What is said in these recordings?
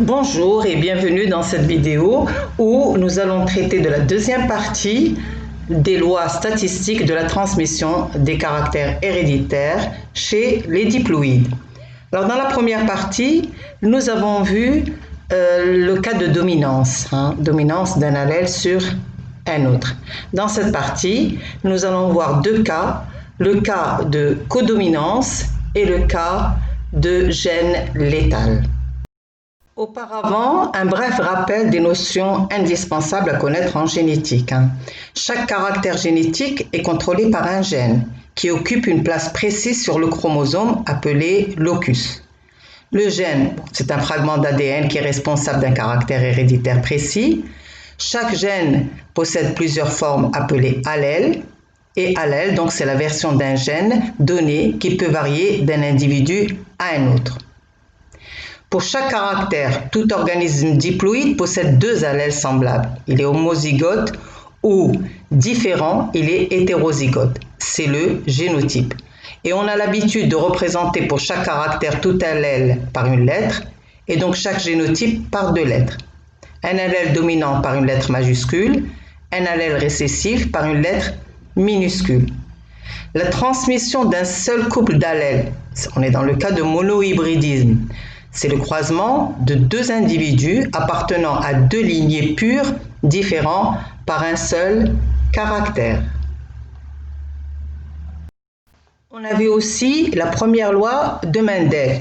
Bonjour et bienvenue dans cette vidéo où nous allons traiter de la deuxième partie des lois statistiques de la transmission des caractères héréditaires chez les diploïdes. Alors dans la première partie, nous avons vu le cas de dominance, dominance d'un allèle sur un autre. Dans cette partie, nous allons voir deux cas, le cas de codominance et le cas de gène létal. Auparavant, un bref rappel des notions indispensables à connaître en génétique. Chaque caractère génétique est contrôlé par un gène qui occupe une place précise sur le chromosome appelé locus. Le gène, c'est un fragment d'ADN qui est responsable d'un caractère héréditaire précis. Chaque gène possède plusieurs formes appelées allèles. Et allèle, donc c'est la version d'un gène donné qui peut varier d'un individu à un autre. Pour chaque caractère, tout organisme diploïde possède deux allèles semblables. Il est homozygote ou différent, il est hétérozygote. C'est le génotype. Et on a l'habitude de représenter pour chaque caractère tout allèle par une lettre et donc chaque génotype par deux lettres. Un allèle dominant par une lettre majuscule, un allèle récessif par une lettre minuscule. La transmission d'un seul couple d'allèles, on est dans le cas de monohybridisme, c'est le croisement de deux individus appartenant à deux lignées pures différents par un seul caractère. On avait aussi la première loi de Mendel,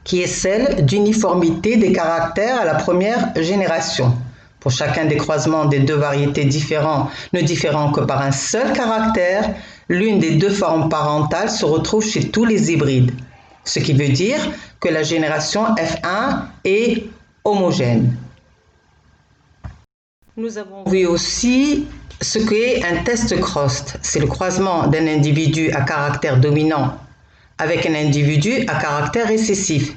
qui est celle d'uniformité des caractères à la première génération. Pour chacun des croisements des deux variétés différents, ne différant que par un seul caractère, l'une des deux formes parentales se retrouve chez tous les hybrides. Ce qui veut dire que la génération F1 est homogène. Nous avons vu aussi ce qu'est un test cross. C'est le croisement d'un individu à caractère dominant avec un individu à caractère récessif.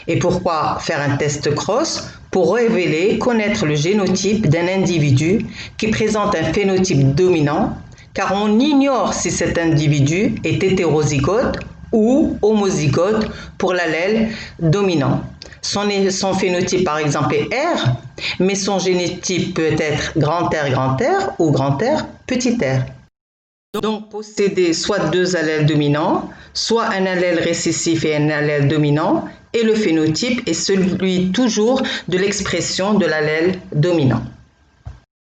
Et pourquoi faire un test cross? Pour révéler, connaître le génotype d'un individu qui présente un phénotype dominant, car on ignore si cet individu est hétérozygote ou homozygote pour l'allèle dominant. Son phénotype par exemple est R, mais son génotype peut être grand R ou grand R petit r. Donc posséder soit deux allèles dominants, soit un allèle récessif et un allèle dominant, et le phénotype est celui toujours de l'expression de l'allèle dominant.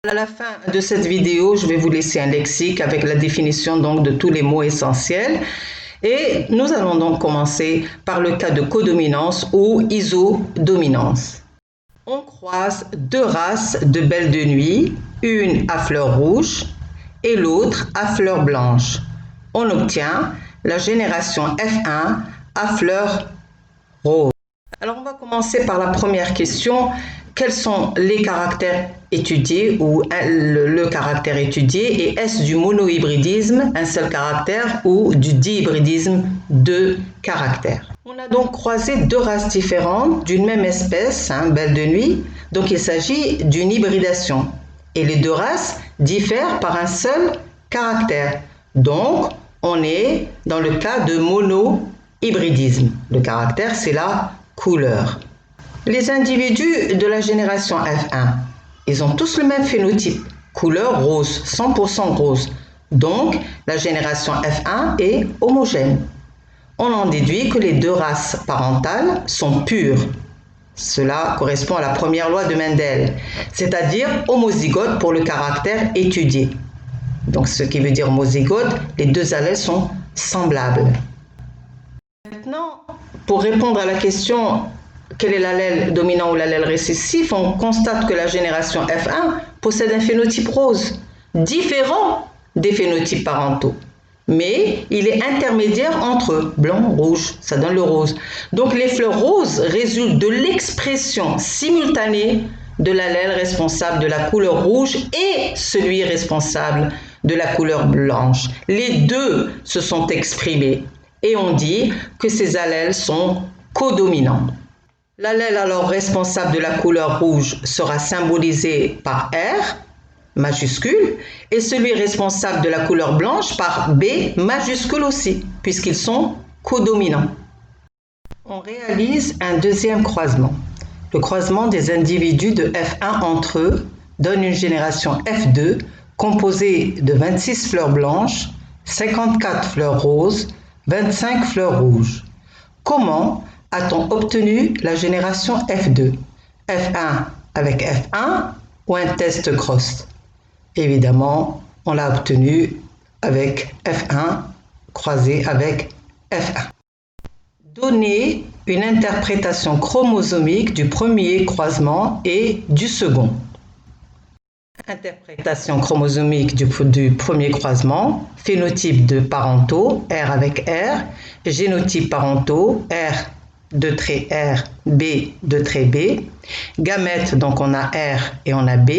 À la fin de cette vidéo, je vais vous laisser un lexique avec la définition donc de tous les mots essentiels. Et nous allons donc commencer par le cas de codominance ou isodominance. On croise deux races de belles de nuit, une à fleurs rouges et l'autre à fleurs blanches. On obtient la génération F1 à fleurs roses. Alors on va commencer par la première question. Quels sont les caractères étudiés ou le caractère étudié et est-ce du monohybridisme, un seul caractère, ou du dihybridisme, deux caractères? On a donc croisé deux races différentes d'une même espèce, belle de nuit, donc il s'agit d'une hybridation. Et les deux races diffèrent par un seul caractère. Donc on est dans le cas de monohybridisme. Le caractère, c'est la couleur. Les individus de la génération F1, ils ont tous le même phénotype, couleur rose, 100% rose. Donc, la génération F1 est homogène. On en déduit que les deux races parentales sont pures. Cela correspond à la première loi de Mendel, c'est-à-dire homozygote pour le caractère étudié. Donc, ce qui veut dire homozygote, les deux allèles sont semblables. Maintenant, pour répondre à la question quel est l'allèle dominant ou l'allèle récessif, on constate que la génération F1 possède un phénotype rose, différent des phénotypes parentaux. Mais il est intermédiaire entre eux, blanc, rouge, ça donne le rose. Donc les fleurs roses résultent de l'expression simultanée de l'allèle responsable de la couleur rouge et celui responsable de la couleur blanche. Les deux se sont exprimés et on dit que ces allèles sont codominants. L'allèle alors responsable de la couleur rouge sera symbolisé par R majuscule et celui responsable de la couleur blanche par B majuscule aussi, puisqu'ils sont codominants. On réalise un deuxième croisement. Le croisement des individus de F1 entre eux donne une génération F2 composée de 26 fleurs blanches, 54 fleurs roses, 25 fleurs rouges. Comment a-t-on obtenu la génération F2? F1 avec F1 ou un test cross? Évidemment, on l'a obtenu avec F1 croisé avec F1. Donner une interprétation chromosomique du premier croisement et du second. Interprétation chromosomique du premier croisement, phénotype de parentaux, R avec R, génotype parentaux, R de trait R, B de trait B, gamètes, donc on a R et on a B,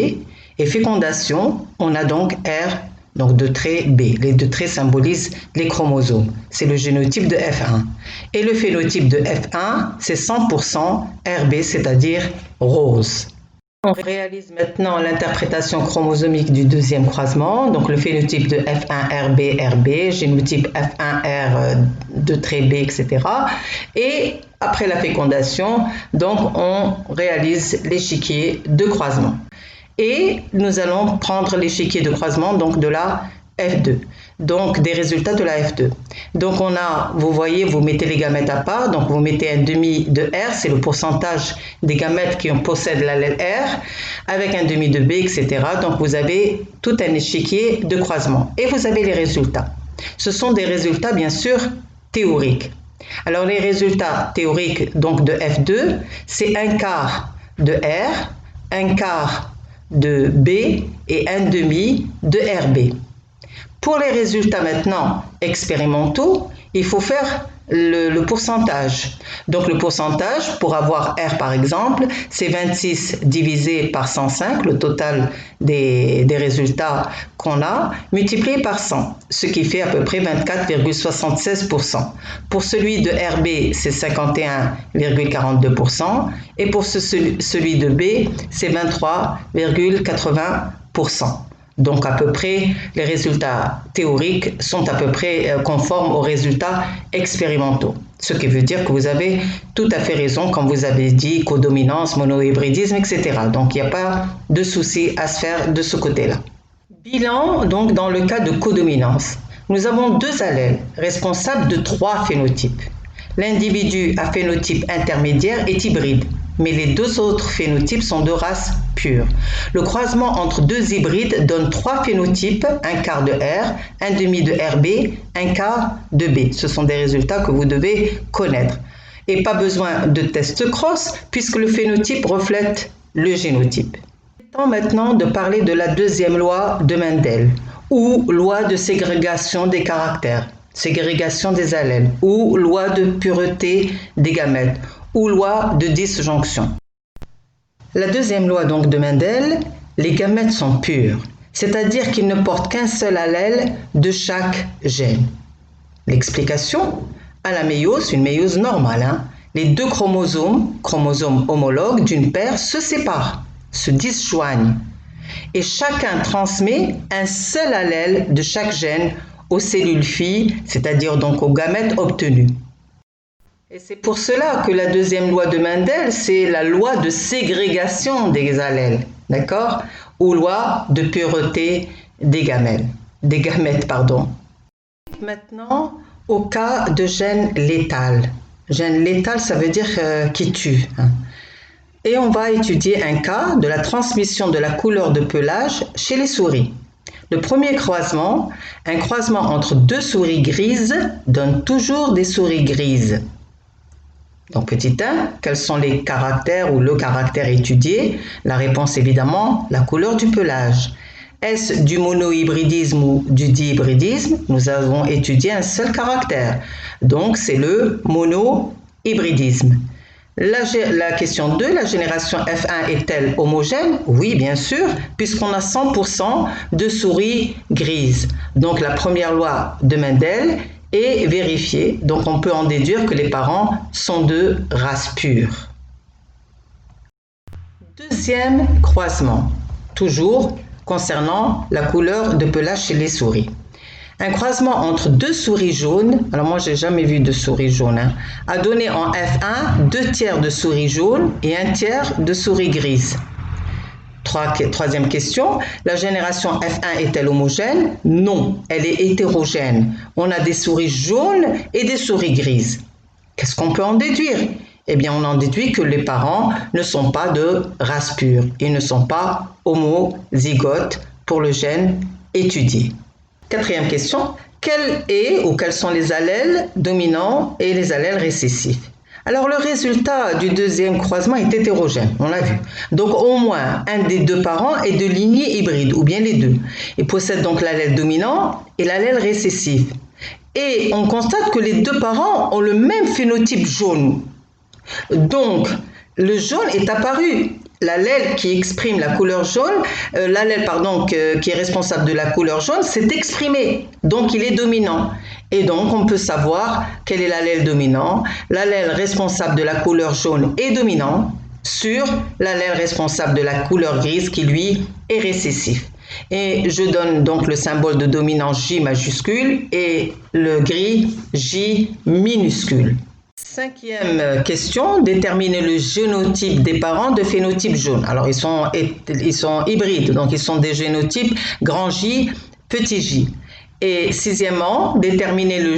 et fécondation, on a donc R donc de trait B. Les deux traits symbolisent les chromosomes. C'est le génotype de F1. Et le phénotype de F1, c'est 100% RB, c'est-à-dire rose. On réalise maintenant l'interprétation chromosomique du deuxième croisement, donc le phénotype de F1 RB, RB, génotype F1 R de trait B, etc. Et après la fécondation, donc on réalise l'échiquier de croisement. Et nous allons prendre l'échiquier de croisement donc de la F2, donc des résultats de la F2. Donc on a, vous voyez, vous mettez les gamètes à part, donc vous mettez un demi de R, c'est le pourcentage des gamètes qui possèdent l'allèle R, avec un demi de B, etc. Donc vous avez tout un échiquier de croisement et vous avez les résultats. Ce sont des résultats bien sûr théoriques. Alors les résultats théoriques donc de F2, c'est un quart de R, un quart de B et un demi de RB. Pour les résultats maintenant expérimentaux, il faut faire le pourcentage. Donc le pourcentage, pour avoir R par exemple, c'est 26 divisé par 105, le total des résultats qu'on a, multiplié par 100, ce qui fait à peu près 24,76%. Pour celui de RB, c'est 51,42%, et pour celui de B, c'est 23,80%. Donc à peu près, les résultats théoriques sont à peu près conformes aux résultats expérimentaux. Ce qui veut dire que vous avez tout à fait raison quand vous avez dit codominance, monohybridisme, etc. Donc il n'y a pas de souci à se faire de ce côté-là. Bilan, donc dans le cas de codominance, nous avons deux allèles responsables de trois phénotypes. L'individu à phénotype intermédiaire est hybride, mais les deux autres phénotypes sont de race pure. Le croisement entre deux hybrides donne trois phénotypes, un quart de R, un demi de RB, un quart de B. Ce sont des résultats que vous devez connaître. Et pas besoin de test cross, puisque le phénotype reflète le génotype. Il est temps maintenant de parler de la deuxième loi de Mendel, ou loi de ségrégation des caractères, ségrégation des allèles, ou loi de pureté des gamètes, ou loi de disjonction. La deuxième loi donc de Mendel, les gamètes sont purs, c'est-à-dire qu'ils ne portent qu'un seul allèle de chaque gène. L'explication, à la méiose, une méiose normale, les deux chromosomes homologues d'une paire se séparent, se disjoignent, et chacun transmet un seul allèle de chaque gène aux cellules filles, c'est-à-dire donc aux gamètes obtenus. Et c'est pour cela que la deuxième loi de Mendel, c'est la loi de ségrégation des allèles, d'accord? Ou loi de pureté des gamètes. Maintenant, au cas de gène létal. Gène létal, ça veut dire qui tue. Et on va étudier un cas de la transmission de la couleur de pelage chez les souris. Le premier croisement, un croisement entre deux souris grises, donne toujours des souris grises. Donc petit 1, quels sont les caractères ou le caractère étudié? La réponse évidemment, la couleur du pelage. Est-ce du monohybridisme ou du dihybridisme? Nous avons étudié un seul caractère. Donc c'est le monohybridisme. La question 2, la génération F1 est-elle homogène? Oui, bien sûr, puisqu'on a 100% de souris grises. Donc la première loi de Mendel est vérifiée, donc on peut en déduire que les parents sont de race pure. Deuxième croisement, toujours concernant la couleur de pelage chez les souris. Un croisement entre deux souris jaunes, alors moi j'ai jamais vu de souris jaune, a donné en F1 2 tiers de souris jaunes et 1 tiers de souris grises. Troisième question, la génération F1 est-elle homogène? Non, elle est hétérogène. On a des souris jaunes et des souris grises. Qu'est-ce qu'on peut en déduire? Eh bien, on en déduit que les parents ne sont pas de race pure. Ils ne sont pas homozygotes pour le gène étudié. Quatrième question, quels sont les allèles dominants et les allèles récessifs? Alors, le résultat du deuxième croisement est hétérogène, on l'a vu. Donc, au moins un des deux parents est de lignée hybride, ou bien les deux. Il possède donc l'allèle dominant et l'allèle récessif. Et on constate que les deux parents ont le même phénotype jaune. Donc, le jaune est apparu. L'allèle qui exprime la couleur jaune, qui est responsable de la couleur jaune, s'est exprimé. Donc, il est dominant. Et donc, on peut savoir quel est l'allèle dominant. L'allèle responsable de la couleur jaune est dominant sur l'allèle responsable de la couleur grise qui, lui, est récessif. Et je donne donc le symbole de dominance J majuscule et le gris J minuscule. Cinquième question, déterminer le génotype des parents de phénotype jaune. Alors, ils sont hybrides, donc ils sont des génotypes grand J, petit j. Et sixièmement, déterminer le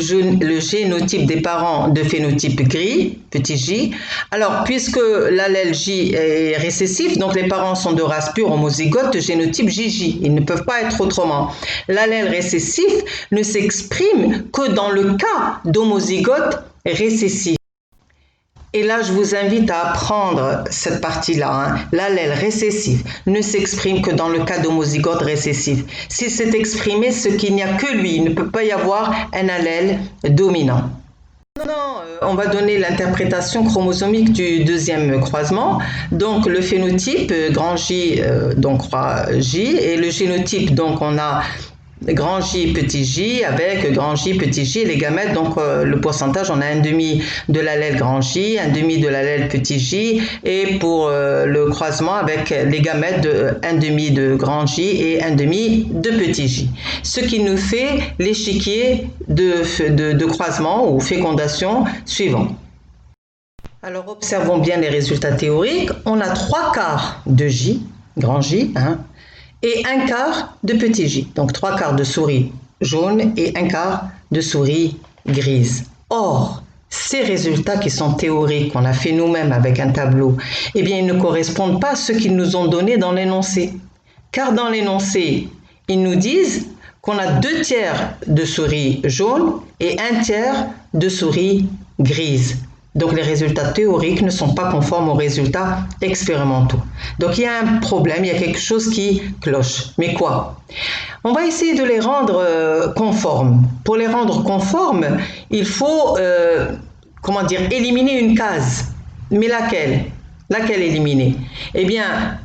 génotype des parents de phénotype gris, petit j. Alors, puisque l'allèle J est récessif, donc les parents sont de race pure homozygote de génotype JJ. Ils ne peuvent pas être autrement. L'allèle récessif ne s'exprime que dans le cas d'homozygote récessif. Et là, je vous invite à apprendre cette partie-là. L'allèle récessif ne s'exprime que dans le cas d'homozygote récessif. Si c'est exprimé, c'est qu'il n'y a que lui. Il ne peut pas y avoir un allèle dominant. On va donner l'interprétation chromosomique du deuxième croisement. Donc, le phénotype, grand J, donc J, et le génotype, donc on a grand J, petit j, avec grand J, petit j, les gamètes, donc le pourcentage, on a un demi de l'allèle grand J, un demi de l'allèle petit j, et pour le croisement avec les gamètes, un demi de grand J et un demi de petit j. Ce qui nous fait l'échiquier de croisement ou fécondation suivant. Alors observons bien les résultats théoriques. On a 3/4 de J, grand J, et 1/4 de petit j, donc 3/4 de souris jaune et 1/4 de souris grise. Or, ces résultats qui sont théoriques, qu'on a fait nous-mêmes avec un tableau, eh bien, ils ne correspondent pas à ceux qu'ils nous ont donnés dans l'énoncé. Car dans l'énoncé, ils nous disent qu'on a 2 tiers de souris jaunes et 1 tiers de souris grises. Donc, les résultats théoriques ne sont pas conformes aux résultats expérimentaux. Donc, il y a un problème, il y a quelque chose qui cloche. Mais quoi? On va essayer de les rendre conformes. Pour les rendre conformes, il faut, éliminer une case. Mais laquelle? Laquelle éliminer? Eh bien,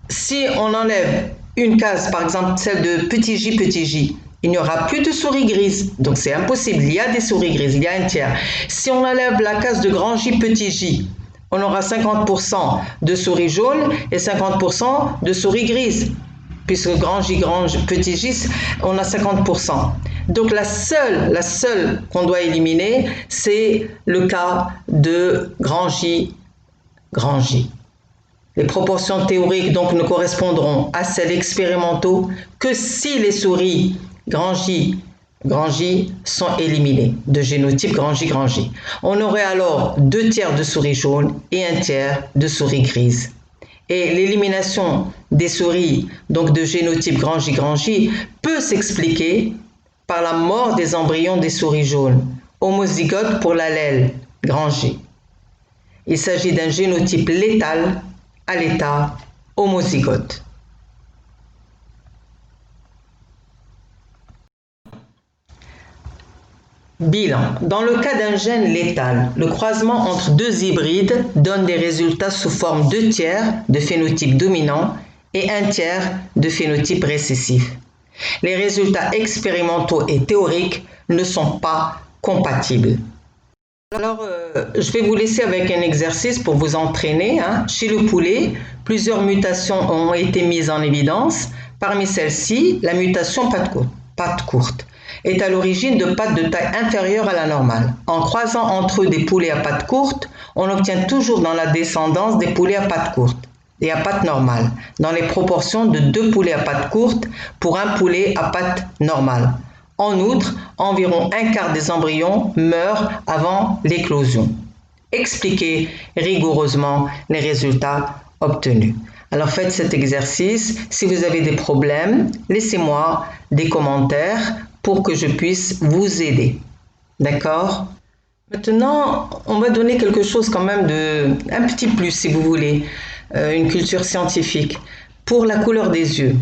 si on enlève une case, par exemple celle de petit j, il n'y aura plus de souris grises. Donc c'est impossible, il y a des souris grises, il y a un tiers. Si on enlève la case de grand J, petit j, on aura 50% de souris jaunes et 50% de souris grises. Puisque grand J, petit j, on a 50%. Donc la seule qu'on doit éliminer, c'est le cas de grand J, grand J. Les proportions théoriques donc ne correspondront à celles expérimentaux que si les souris grand J sont éliminés de génotype grand J. On aurait alors 2 tiers de souris jaunes et 1 tiers de souris grises. Et l'élimination des souris donc de génotype grand J peut s'expliquer par la mort des embryons des souris jaunes, homozygotes pour l'allèle grand J. Il s'agit d'un génotype létal à l'état homozygote. Bilan. Dans le cas d'un gène létal, le croisement entre 2 hybrides donne des résultats sous forme 2 tiers de phénotype dominant et 1 tiers de phénotype récessif. Les résultats expérimentaux et théoriques ne sont pas compatibles. Alors, je vais vous laisser avec un exercice pour vous entraîner. Chez le poulet, plusieurs mutations ont été mises en évidence. Parmi celles-ci, la mutation patte courte. est à l'origine de pattes de taille inférieure à la normale. En croisant entre eux des poulets à pattes courtes, on obtient toujours dans la descendance des poulets à pattes courtes et à pattes normales, dans les proportions de 2 poulets à pattes courtes pour un poulet à pattes normales. En outre, environ un quart des embryons meurent avant l'éclosion. Expliquez rigoureusement les résultats obtenus. Alors faites cet exercice. Si vous avez des problèmes, laissez-moi des commentaires pour que je puisse vous aider. D'accord? Maintenant, on va donner quelque chose quand même un petit plus si vous voulez, une culture scientifique pour la couleur des yeux.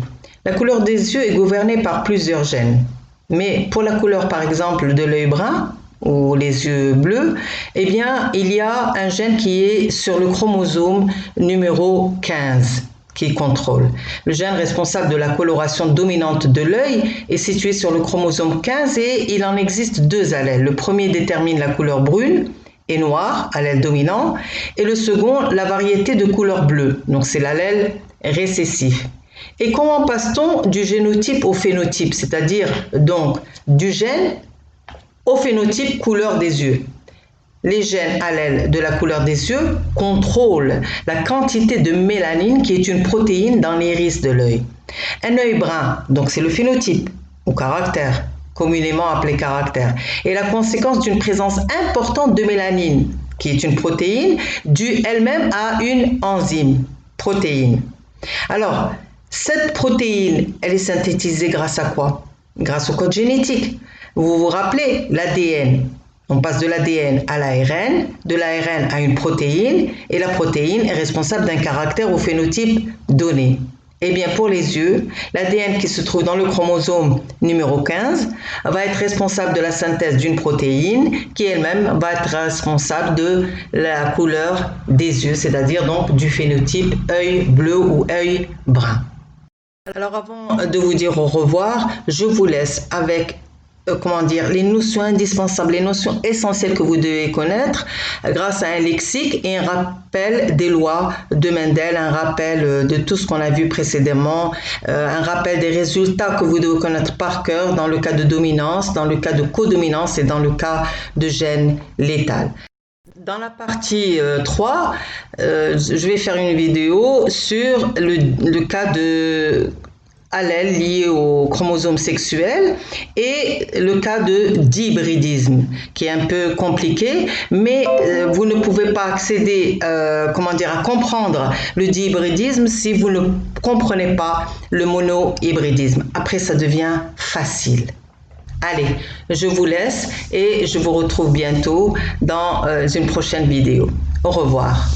La couleur des yeux est gouvernée par plusieurs gènes. Mais pour la couleur par exemple de l'œil brun ou les yeux bleus, eh bien il y a un gène qui est sur le chromosome numéro 15 qui contrôle. Le gène responsable de la coloration dominante de l'œil est situé sur le chromosome 15 et il en existe 2 allèles. Le premier détermine la couleur brune et noire, allèle dominant, et le second la variété de couleur bleue, donc c'est l'allèle récessif. Et comment passe-t-on du génotype au phénotype, c'est-à-dire donc du gène au phénotype couleur des yeux? Les gènes allèles de la couleur des yeux contrôlent la quantité de mélanine qui est une protéine dans l'iris de l'œil. Un œil brun, donc c'est le phénotype ou caractère, communément appelé caractère, est la conséquence d'une présence importante de mélanine, qui est une protéine due elle-même à une enzyme, protéine. Alors, cette protéine, elle est synthétisée grâce à quoi? Grâce au code génétique. Vous vous rappelez, l'ADN. On passe de l'ADN à l'ARN, de l'ARN à une protéine, et la protéine est responsable d'un caractère ou phénotype donné. Eh bien, pour les yeux, l'ADN qui se trouve dans le chromosome numéro 15 va être responsable de la synthèse d'une protéine qui elle-même va être responsable de la couleur des yeux, c'est-à-dire donc du phénotype œil bleu ou œil brun. Alors avant de vous dire au revoir, je vous laisse avec les notions indispensables, les notions essentielles que vous devez connaître grâce à un lexique et un rappel des lois de Mendel, un rappel de tout ce qu'on a vu précédemment, un rappel des résultats que vous devez connaître par cœur dans le cas de dominance, dans le cas de codominance et dans le cas de gène létal. Dans la partie 3, je vais faire une vidéo sur le cas de allèles liés au chromosome sexuel et le cas de dihybridisme qui est un peu compliqué, mais vous ne pouvez pas accéder à comprendre le dihybridisme si vous ne comprenez pas le monohybridisme. Après, ça devient facile. Allez, je vous laisse et je vous retrouve bientôt dans une prochaine vidéo. Au revoir.